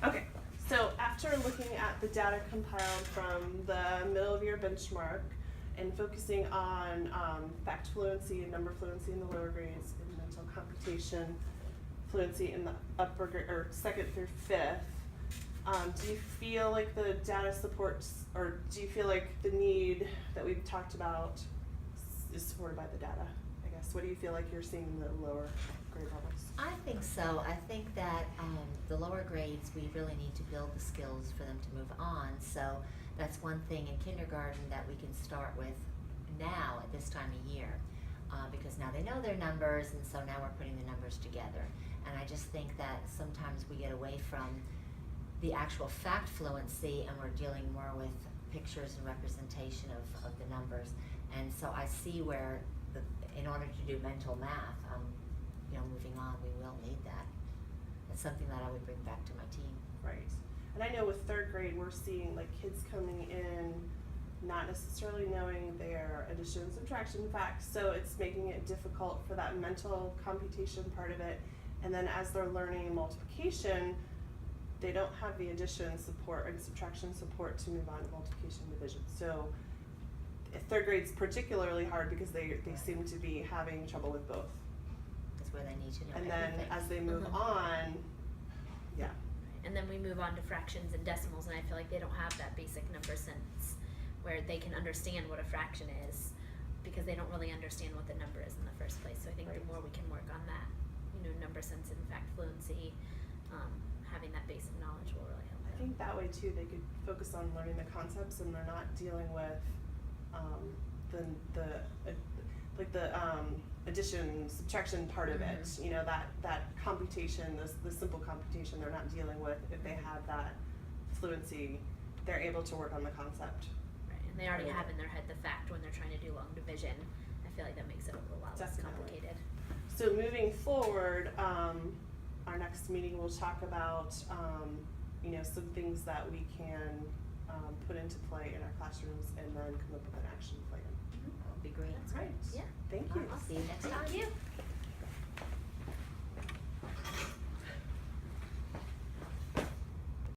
Okay, so after looking at the data compiled from the middle of year benchmark and focusing on fact fluency and number fluency in the lower grades and mental computation fluency in the upper grade, or second through fifth, do you feel like the data supports, or do you feel like the need that we've talked about is supported by the data? I guess, what do you feel like you're seeing in the lower grade levels? I think so. I think that the lower grades, we really need to build the skills for them to move on. So that's one thing in kindergarten that we can start with now at this time of year, because now they know their numbers, and so now we're putting the numbers together. And I just think that sometimes we get away from the actual fact fluency, and we're dealing more with pictures and representation of the numbers. And so I see where, in order to do mental math, moving on, we will need that. That's something that I would bring back to my team. Right. And I know with third grade, we're seeing like kids coming in not necessarily knowing their addition and subtraction facts, so it's making it difficult for that mental computation part of it. And then as they're learning multiplication, they don't have the addition support and subtraction support to move on to multiplication and division. So third grade's particularly hard because they seem to be having trouble with both. That's where they need to know And everything. then as they move on, yeah. And then we move on to fractions and decimals, and I feel like they don't have that basic number sense where they can understand what a fraction is, because they don't really understand what the number is in the first place. So I think the more we can work on that, number sense and fact fluency, having that basic knowledge will really help them. I think that way too, they could focus on learning the concepts, and they're not dealing with the addition, subtraction part of it. That computation, the simple computation, they're not dealing with. If they have that fluency, they're able to work on the concept. Right, and they already have in their head the fact when they're trying to do long division. I feel like that makes it a lot less complicated. So moving forward, our next meeting we'll talk about some things that we can put into play in our classrooms, and then come up with an action plan. That would be great. That's right. Yeah. Thank you. I'll see you next time. Thank you.